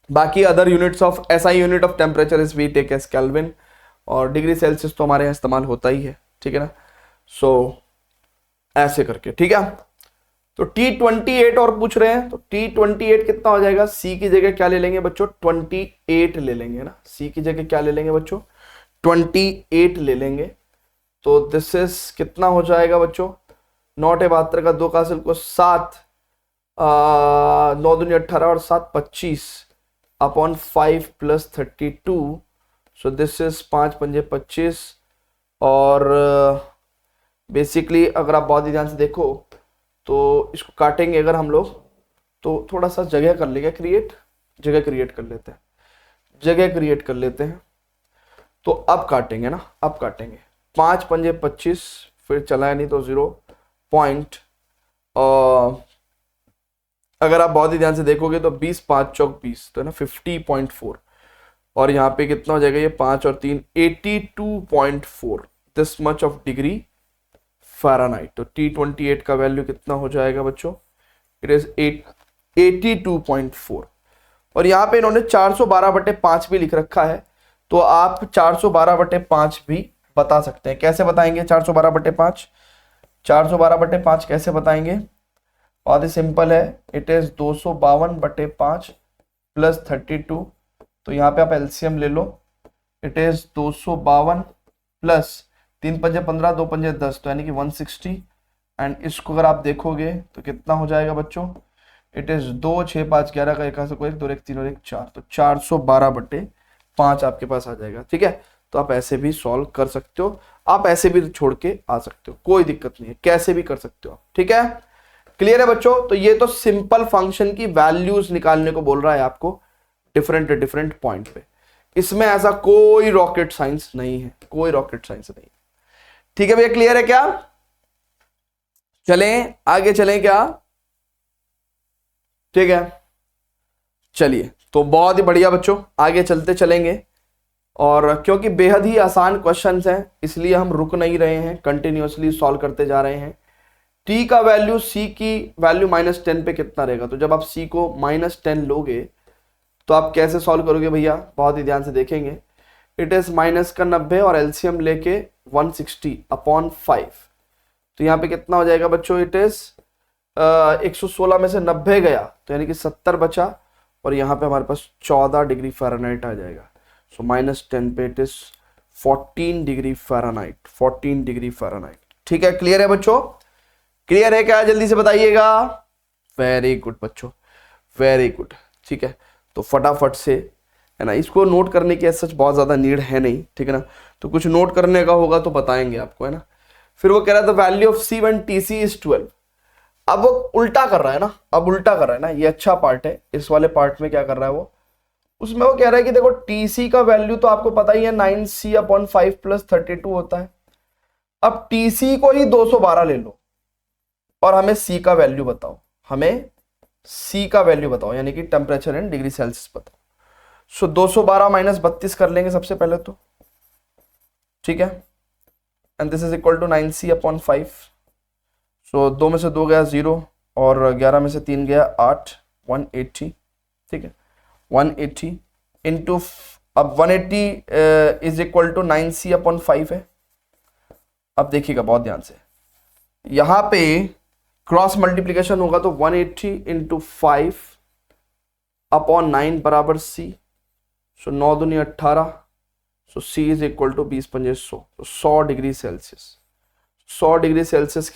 बाकी other units of SI unit of temperature is we take as Kelvin, और डिग्री सेल्सियस तो हमारे यहाँ इस्तेमाल होता ही है। ठीक है ना, सो ऐसे करके। ठीक है, तो T28 और पूछ रहे हैं, तो T28 कितना हो जाएगा, C की जगह क्या ले लेंगे बच्चों, 28 ले लेंगे ना, C की जगह क्या ले लेंगे बच्चों, 28 ले लेंगे। तो दिस इज कितना हो जाएगा बच्चों, 9 का 2 का हासिल को 7, 9 दूनी 18 और 7 25/5 प्लस 32, सो दिस इज 5 पंजे 25, और बेसिकली अगर आप बहुत ही ध्यान से देखो तो इसको काटेंगे अगर हम लोग, तो थोड़ा सा जगह कर लेंगे क्रिएट, जगह क्रिएट कर लेते हैं, जगह क्रिएट कर लेते हैं। तो अब काटेंगे ना, अब काटेंगे 5 पंजे 25, फिर चलाए नहीं तो 0 पॉइंट, अगर आप बहुत ही ध्यान से देखोगे तो 20 5 चौक 20, तो है ना 50.4, और यहाँ पे कितना हो जाएगा, ये 5 और 3 82.4, this much of degree Fahrenheit. तो T28 का वैल्यू कितना हो जाएगा बच्चों, इट इज 82.4, और यहाँ पे इन्होंने 412/5 भी लिख रखा है, तो आप 412/5 भी बता सकते हैं। कैसे बताएंगे 412/5, 412/5 कैसे बताएंगे, बहुत ही सिंपल है, इट इज 252/5 प्लस 32, तो यहाँ पे आप एलसीएम ले लो, इट इज 252 प्लस 3 पंजे 15, 2 पंजे 10, तो यानी कि 160, एंड इसको अगर आप देखोगे तो कितना हो जाएगा बच्चों, इट इज 2 6 5 11 का 1 को 1 2 1 3 और 1 4, तो 412/5 आपके पास आ जाएगा। ठीक है, तो आप ऐसे भी सॉल्व कर सकते हो, आप ऐसे भी छोड़ के आ सकते हो, कोई दिक्कत नहीं है, कैसे भी कर सकते हो। ठीक है, क्लियर है बच्चों, तो ये तो सिंपल फंक्शन की वैल्यूज निकालने को बोल रहा है आपको डिफरेंट पॉइंट पे, इसमें ऐसा कोई रॉकेट साइंस नहीं है, कोई रॉकेट साइंस नहीं है। ठीक है भैया, क्लियर है क्या, चलें आगे, चलें क्या, ठीक है चलिए, तो बहुत ही बढ़िया बच्चों, आगे चलते चलेंगे, और क्योंकि बेहद ही आसान क्वेश्चंस हैं इसलिए हम रुक नहीं रहे हैं, कंटिन्यूअसली सॉल्व करते जा रहे हैं। T का वैल्यू C की वैल्यू -10 पे कितना रहेगा, तो जब आप C को -10 लोगे तो आप कैसे सॉल्व करोगे भैया, बहुत ही ध्यान से देखेंगे, इट इज माइनस का 90 और एलसीएम लेके 160/5, तो यहाँ पे कितना हो जाएगा बच्चों, इट इज 116 में से 90 गया तो यानी कि 70 बचा, और यहाँ पे हमारे पास 14 डिग्री फ़ारेनहाइट आ जाएगा। सो -10 पे it is 14 degree Fahrenheit, 14 degree Fahrenheit. ठीक है, क्लियर है बच्चों, क्लियर है क्या, जल्दी से बताइएगा। वेरी गुड बच्चों, वेरी गुड। ठीक है, तो फटाफट से है ना, इसको नोट करने की सच बहुत ज्यादा नीड है नहीं, ठीक है ना, तो कुछ नोट करने का होगा तो बताएंगे आपको, है ना। फिर वो कह रहा था value of C when TC is 12, अब वो उल्टा कर रहा है ना, अब उल्टा कर रहा है ना, ये अच्छा पार्ट है। इस वाले पार्ट में क्या कर रहा है वो, उसमें वो कह रहा है कि देखो TC का वैल्यू तो आपको पता ही है 9C/5 प्लस 32 होता है। अब TC को ही 212 ले लो और हमें C का वैल्यू बताओ, हमें C का वैल्यू बताओ, यानी कि टेम्परेचर इन डिग्री सेल्सियस बताओ। सो 212 माइनस 32 कर लेंगे सबसे पहले तो, ठीक है, and this is equal to 9C/5। So 2 में से 2 गया 0 और 11 में से 3 गया 8, 180, ठीक है, 180 इंटू अब 180 is equal to 9c upon 5 है। अब देखिएगा बहुत ध्यान से, यहां पे क्रॉस मल्टीप्लीकेशन होगा तो 180 इंटू 5 अपॉन 9 बराबर c, सो 9 दूनी 18, सो c इज इक्वल टू 20 पंजे 100 डिग्री सेल्सियस। 100 डिग्री सेल्सियस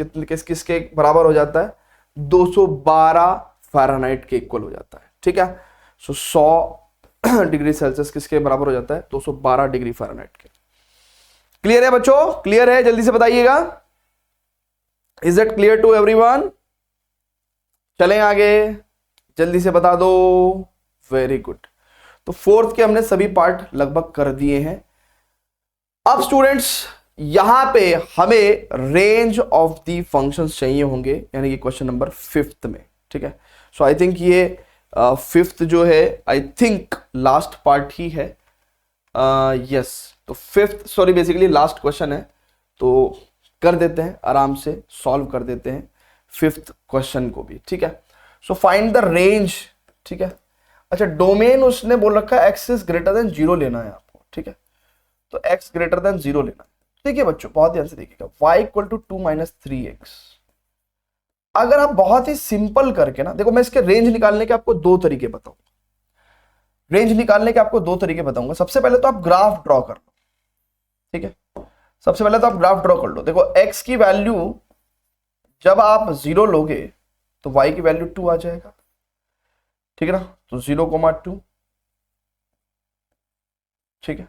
किसके बराबर हो जाता है? 212 फ़ारेनहाइट के इक्वल हो जाता है। ठीक है, सो 100 डिग्री सेल्सियस किसके बराबर हो जाता है? 212 डिग्री फ़ारेनहाइट के। क्लियर है बच्चों? क्लियर है? जल्दी से बताइएगा। Is it clear to everyone? चलें आगे, जल्दी से बता दो। Very good. तो फोर्थ के हमने सभी पार्ट लगभग कर दिए हैं। अब स्टूडेंट्स यहां पे हमें रेंज ऑफ दी फंक्शंस चाहिए होंगे, यानी कि क्वेश्चन नंबर 5th में। ठीक है, सो आई थिंक ये 5th जो है आई थिंक लास्ट पार्ट ही है। यस, तो 5th sorry basically last question है, तो कर देते हैं आराम से, सॉल्व कर देते हैं 5th क्वेश्चन को भी। ठीक है, सो फाइंड द रेंज। ठीक है, अच्छा डोमेन उसने बोल रखा है एक्स इज ग्रेटर देन 0 लेना है आपको। ठीक है, तो x ग्रेटर देन 0 लेना है। देखिए बच्चों बहुत ध्यान से देखिएगा, y equal to 2 minus 3x। अगर आप बहुत ही सिंपल करके ना देखो, मैं इसके रेंज निकालने के आपको दो तरीके बताऊंगा। रेंज निकालने के आपको दो तरीके बताऊंगा। सबसे पहले तो आप ग्राफ ड्रॉ कर लो। ठीक है, सबसे पहले तो आप ग्राफ ड्रॉ कर लो। देखो x की वैल्यू जब आप 0 लोगे तो y की वैल्यू 2 आ जाएगा। ठीक है ना, तो 0,2। ठीक है,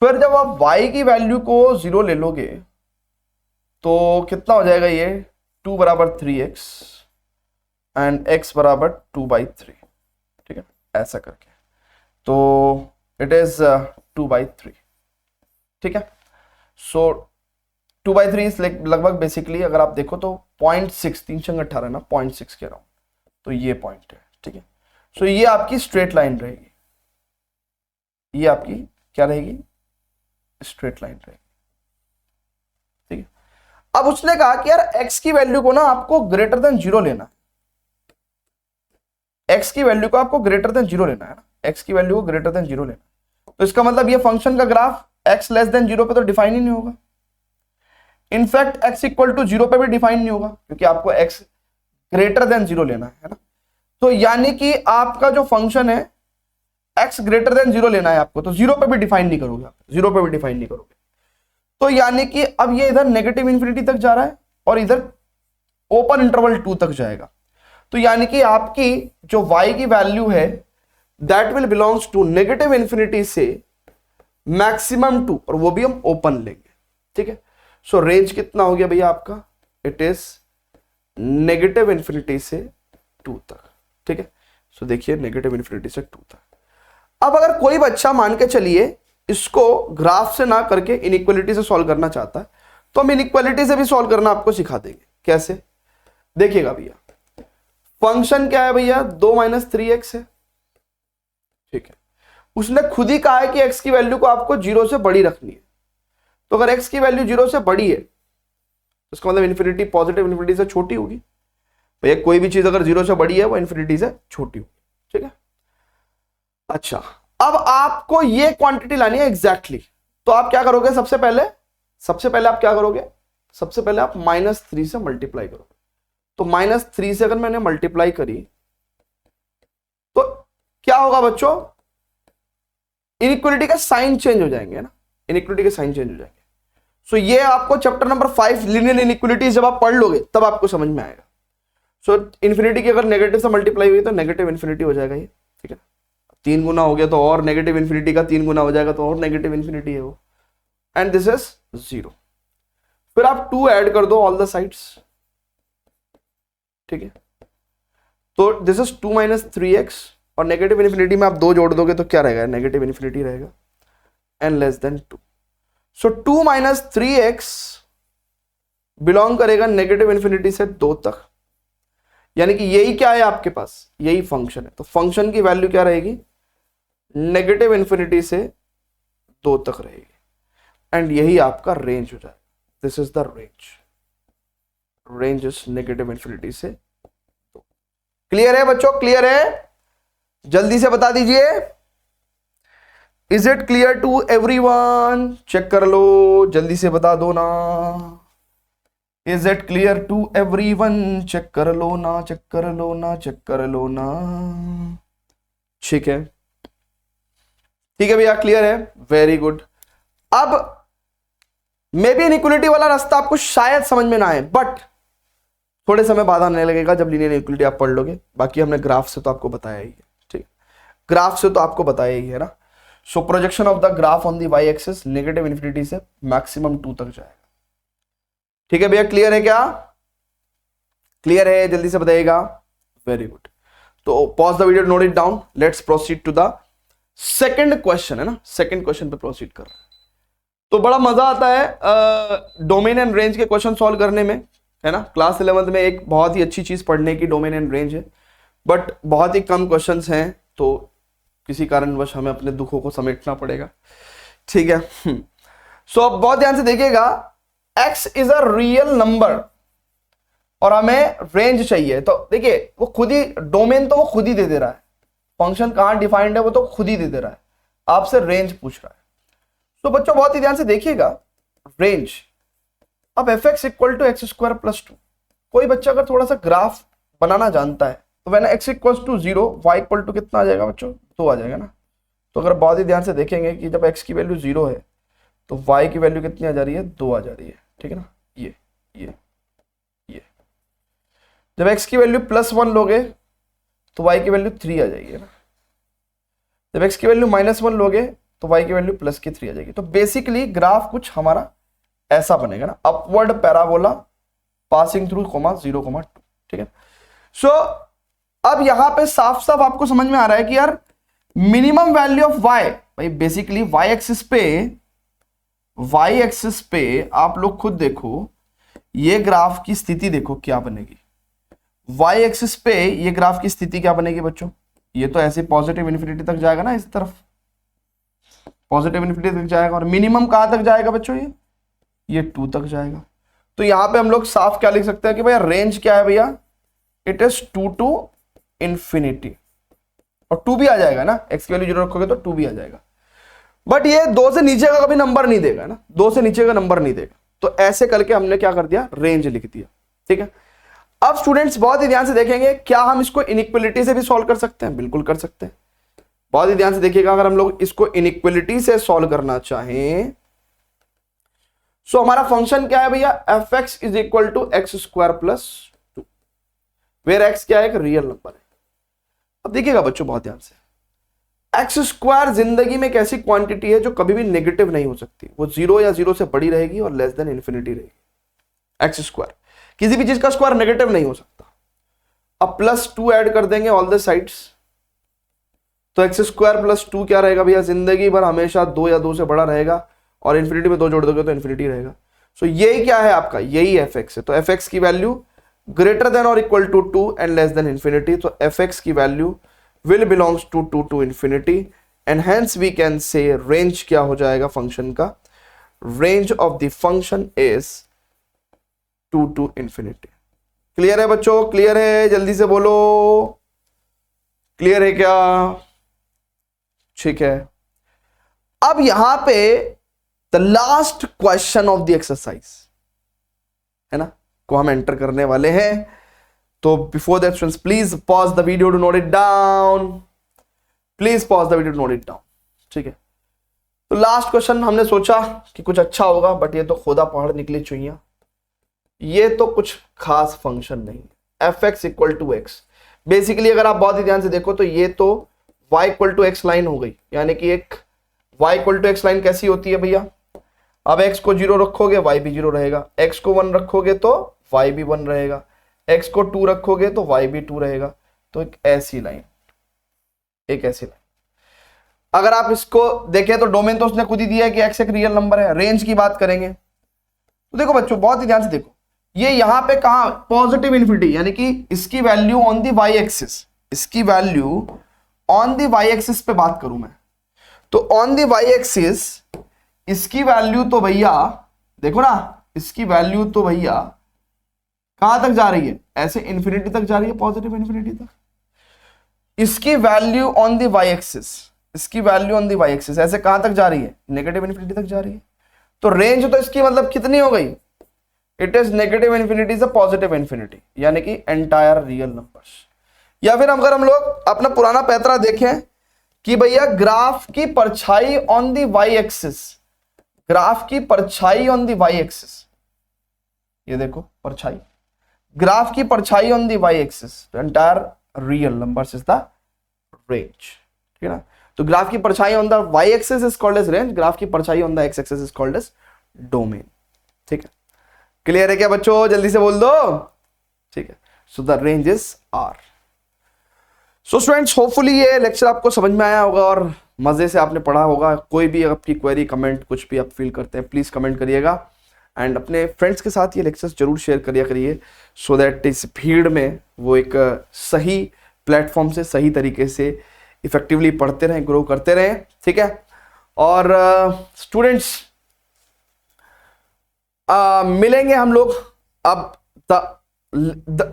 फिर जब आप y की वैल्यू को 0 ले लोगे तो कितना हो जाएगा? ये 2 बराबर 3x एंड x बराबर 2/3। ठीक है, ऐसा करके तो इट इज 2/3। ठीक है, सो 2/3 इज लगभग बेसिकली अगर आप देखो तो 0.6, 3×18 ना 0.6 कह रहा हूं, तो ये पॉइंट है। ठीक है, सो ये आपकी स्ट्रेट लाइन रहेगी। ये आपकी क्या रहेगी? स्ट्रेट लाइन रहेगी। ठीक है, अब उसने कहा कि यार x की वैल्यू को ना आपको ग्रेटर देन 0 लेना है। x की वैल्यू को आपको ग्रेटर देन 0 लेना है ना, x की वैल्यू को ग्रेटर देन 0 लेना। तो इसका मतलब ये फंक्शन का ग्राफ x लेस देन 0 पे तो डिफाइन ही नहीं होगा। इनफैक्ट x इक्वल टू 0 पे भी डिफाइन नहीं होगा, क्योंकि आपको x ग्रेटर देन 0 लेना है ना। तो यानी कि आपका जो फंक्शन है x ग्रेटर देन 0 लेना है आपको, तो 0 पे भी डिफाइन नहीं करोगे आप, 0 पे भी डिफाइन नहीं करोगे। तो यानी कि अब ये इधर नेगेटिव इंफिनिटी तक जा रहा है और इधर ओपन इंटरवल 2 तक जाएगा। तो यानी कि आपकी जो y की वैल्यू है that will belongs to negative infinity से मैक्सिमम 2, और वो भी हम ओपन लेंगे। ठीक है, सो रेंज कितना हो गया भैया आपका? इट इज नेगेटिव इंफिनिटी से 2 तक। ठीक है, सो देखिए नेगेटिव इंफिनिटी से 2 तक। अब अगर कोई बच्चा मान के चलिए इसको ग्राफ से ना करके इनइक्वालिटी से सॉल्व करना चाहता है, तो हम इनइक्वालिटी से भी सॉल्व करना आपको सिखा देंगे। कैसे? देखिएगा भैया, फंक्शन क्या है भैया? 2 माइनस 3x है। ठीक है, उसने खुद ही कहा है कि x की वैल्यू को आपको 0 से बड़ी रखनी है। तो अगर x की वैल्यू 0 से बड़ी है तो इसका मतलब इन्फिनिटी पॉजिटिव इन्फिनिटी से छोटी होगी। भैया कोई भी चीज अगर 0 से बड़ी है वो इन्फिनिटी से छोटी होगी। ठीक है, अच्छा अब आपको ये क्वांटिटी लानी है एग्जैक्टली। तो आप क्या करोगे? सबसे पहले आप क्या करोगे? सबसे पहले आप -3 से मल्टीप्लाई करोगे। तो -3 से अगर मैंने मल्टीप्लाई करी तो क्या होगा बच्चों? इनइक्वालिटी का साइन चेंज हो जाएंगे ना, इनइक्वालिटी के साइन चेंज हो जाएंगे। सो ये आपको चैप्टर नंबर 5 लीनियर इनइक्वालिटीज जब आप पढ़ लोगे तब आपको समझ में आएगा। सो इन्फिनिटी की अगर नेगेटिव से मल्टीप्लाई हुई तो नेगेटिव इन्फिनिटी हो जाएगा ये। ठीक है, 3 गुना हो गया तो और नेगेटिव इन्फिनिटी का 3 गुना हो जाएगा तो और नेगेटिव इन्फिनिटी है वो, एंड दिस इज 0। फिर आप 2 ऐड कर दो ऑल द साइड्स। ठीक है, तो दिस इज 2 माइनस 3x, और नेगेटिव इन्फिनिटी में आप 2 जोड़ दोगे तो क्या रहेगा? नेगेटिव इन्फिनिटी रहेगा, एन लेस देन 2। सो 2 माइनस 3x बिलोंग करेगा नेगेटिव इन्फिनिटी से 2 तक। यानी कि यही क्या है आपके पास? यही फंक्शन है। तो फंक्शन की वैल्यू क्या रहेगी? नेगेटिव इन्फिनिटी से 2 तक रहेगी, एंड यही आपका रेंज हो जाएगा। This is the range is negative infinity से 2। क्लियर है बच्चों? क्लियर है? जल्दी से बता दीजिए। Is it clear to everyone? Check कर लो, जल्दी से बता दो ना। Is it clear to everyone? Check कर लो ना, चेक कर लो ना, चेक कर लो ना। ठीक है, ठीक है भैया, क्लियर है, वेरी गुड। अब मे बी इनइक्वलिटी वाला रास्ता आपको शायद समझ में ना आए, बट थोड़े समय बाद आने लगेगा जब लीनियर इनइक्वलिटी आप पढ़ लोगे। बाकी हमने ग्राफ से तो आपको बताया ही है, ठीक, ग्राफ से तो आपको बताया ही है ना। So projection of the graph on the Y axis negative infinity से मैक्सिमम 2 तक जाएगा। ठीक है भैया, क्लियर है क्या? क्लियर है, जल्दी से बताइएगा। Very good. तो pause the video, note it down, let's proceed to the second question, है ना। सेकंड क्वेश्चन पे प्रोसीड कर रहे हैं। तो बड़ा मजा आता है डोमेन एंड रेंज के क्वेश्चन सॉल्व करने में, है ना। क्लास 11th में एक बहुत ही अच्छी चीज पढ़ने की डोमेन एंड रेंज है, बट बहुत ही कम क्वेश्चंस हैं, तो किसी कारणवश हमें अपने दुखों को समेटना पड़ेगा, ठीक है। सो अब बहुत ध्यान से देखिएगा, x is a real number और हमें रेंज चाहिए। तो देखिए वो खुद ही डोमेन तो वो खुद ही दे दे रहा है, फंक्शन कहां डिफाइंड है वो तो खुद ही दे दे रहा है, आपसे रेंज पूछ रहा है। तो बच्चों बहुत ही ध्यान से देखिएगा, रेंज अब fx equal to x square plus 2। कोई बच्चा अगर थोड़ा सा ग्राफ बनाना जानता है तो when x equal to 0 y equal to कितना आ जाएगा बच्चों? 2 आ जाएगा ना। तो अगर बहुत ही ध्यान से देखेंगे कि जब x की वैल्यू 0 है तो y की वैल्यू कितनी आ जा रही है? 2 आ जा रही है, ठीक है ना। ये जब x की वैल्यू +1 लोगे तो y की वैल्यू 3 आ जाएगी, है ना। जब x की वैल्यू -1 लोगे तो y की वैल्यू +3 आ जाएगी। तो बेसिकली ग्राफ कुछ हमारा ऐसा बनेगा ना, अपवर्ड पैराबोला पासिंग थ्रू 0,2, ठीक है। सो अब यहां पे साफ साफ आपको समझ में आ रहा है कि यार मिनिमम वैल्यू ऑफ y, भाई बेसिकली y एक्सिस पे आप लोग खुद देखो, ये ग्राफ की स्थिति देखो क्या बनेगी। y एक्सिस पे ये ग्राफ की स्थिति क्या बनेगी बच्चों? ये तो ऐसे पॉजिटिव इन्फिनिटी तक जाएगा ना, इस तरफ पॉजिटिव इन्फिनिटी तक जाएगा, और मिनिमम कहां तक जाएगा बच्चों? ये 2 तक जाएगा। तो यहां पे हम लोग साफ क्या लिख सकते हैं कि भैया रेंज क्या है भैया? इट इज 2 टू इंफिनिटी, और 2 भी आ जाएगा ना, x की वैल्यू 0 रखोगे तो 2 भी आ जाएगा। बट ये 2 से नीचे का कभी नंबर नहीं देगा ना, 2 से नीचे का नंबर नहीं देगा। तो ऐसे करके हमने क्या कर दिया? रेंज लिख दिया, ठीक है। अब स्टूडेंट्स बहुत ही ध्यान से देखेंगे, क्या हम इसको इनइक्वलिटी से भी सॉल्व कर सकते हैं? बिल्कुल कर सकते हैं। बहुत ही ध्यान से देखिएगा, अगर हम लोग इसको इनइक्वलिटी से सॉल्व करना चाहें सो हमारा फंक्शन क्या है भैया? fx is equal to x square plus 2, where x क्या है? एक रियल नंबर है। अब देखिएगा बच्चों बहुत ध्यान से, एक्स स्क्वायर जिंदगी में एक ऐसी क्वांटिटी है जो कभी भी नेगेटिव नहीं हो सकती, वो 0 या 0 से बड़ी रहेगी और लेस देन इन्फिनिटी रहेगी। एक्स स्क्वायर, किसी भी चीज का स्क्वायर नेगेटिव नहीं हो सकता। अब +2 ऐड कर देंगे ऑल द साइड्स, तो एक्स स्क्वायर प्लस 2 क्या रहेगा भैया? जिंदगी भर हमेशा 2 या 2 से बड़ा रहेगा, और इन्फिनिटी में 2 जोड़ दोगे तो इन्फिनिटी रहेगा। सो यही क्या है आपका? यही fx है। तो fx की वैल्यू ग्रेटर देन और equal to 2 and less than infinity, तो fx की value will belongs to 2 to infinity, and hence we can say range क्या हो जाएगा फंक्शन का? Range of the function is 2 to infinity. Clear है बच्चों? क्लियर है? जल्दी से बोलो, क्लियर है क्या? ठीक है। अब यहां पे the last question of the exercise, है ना, को हम एंटर करने वाले हैं। तो before that students please pause the video to note it down, please pause the video to note it down, ठीक है। तो लास्ट क्वेश्चन हमने सोचा कि कुछ अच्छा होगा, बट ये तो खुदा पहाड़ निकली चुईया। ये तो कुछ खास फंक्शन नहीं है। fx equal to x, basically अगर आप बहुत ही ध्यान से देखो तो ये तो y equal to x line हो गई, यानी कि एक y equal to x line कैसी होती है भैया? अब x को 0 रखोगे y भी 0 रहेगा, x को 1 रखोगे तो y भी 1 रहेगा, x को 2 रखोगे तो y भी 2 रहेगा। तो एक ऐसी लाइन, एक ऐसी लाइन। अगर आप इसको देखें तो डोमेन तो उसने खुद ही दिया है कि x एक रियल नंबर है। रेंज की बात करेंगे तो देखो बच्चों बहुत ही ध्यान से देखो, ये यहां पे कहा? पॉजिटिव इन्फिनिटी, यानी कि इसकी value on the Y axis, इसकी value on the Y axis पे बात करूं मैं, तो ऑन दी वाई एक्सिस इसकी वैल्यू तो भैया देखो ना, इसकी वैल्यू तो भैया कहां तक जा रही है? ऐसे इन्फिनिटी तक जा रही है, पॉजिटिव इन्फिनिटी तक। इसकी value on the Y axis इसकी value on the Y axis ऐसे कहां तक जा रही है, नेगेटिव इन्फिनिटी तक जा रही है। तो रेंज तो इसकी मतलब कितनी हो गई, इट इज नेगेटिव इन्फिनिटी से पॉजिटिव इन्फिनिटी, यानी कि एंटायर रियल नंबर्स। या फिर अगर हम लोग अपना पुराना पैतरा देखें कि भैया ग्राफ की परछाई on the Y axis, graph की परछाई ऑन दी वाई एक्सिस, ये देखो परछाई, ग्राफ की परछाई on the Y axis, entire real numbers is the range, ठीक है ना। तो ग्राफ की परछाई on the Y axis is called as range, graph की परछाई on the x axis is called as domain, ठीक है। क्लियर है क्या बच्चों, जल्दी से बोल दो, ठीक है। So the range is R. So students hopefully ये लेक्चर आपको समझ में आया होगा और मजे से आपने पढ़ा होगा। कोई भी आपकी क्वेरी, कमेंट, कुछ भी आप फील करते हैं प्लीज कमेंट करिएगा एंड अपने फ्रेंड्स के साथ ये लेक्चर्स जरूर शेयर करिए सो दैट इस भीड़ में वो एक सही प्लेटफॉर्म से सही तरीके से इफेक्टिवली पढ़ते रहें, ग्रो करते रहें, ठीक है। और स्टूडेंट्स मिलेंगे हम लोग अब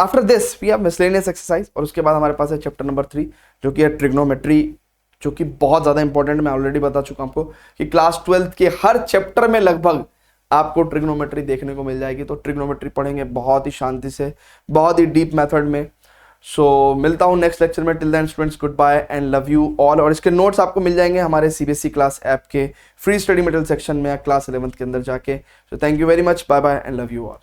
after this we have miscellaneous exercise, और उसके बाद हमारे पास है चैप्टर नंबर 3 जो कि है ट्रिग्नोमेट्री, जो कि बहुत ज्यादा इंपॉर्टेंट। मैं ऑलरेडी बता चुका हूं आपको कि क्लास 12th के हर चैप्टर में लगभग आपको ट्रिग्नोमेट्री देखने को मिल जाएगी। तो ट्रिग्नोमेट्री पढ़ेंगे बहुत ही शांति से, बहुत ही डीप मेथड में। सो मिलता हूं नेक्स्ट लेक्चर में। Till then students good bye and love you all. और इसके नोट्स आपको मिल जाएंगे हमारे सीबीएसई क्लास ऐप के फ्री स्टडी मटेरियल सेक्शन में या क्लास 11th के अंदर जाके। So thank you very much, bye bye and love you all.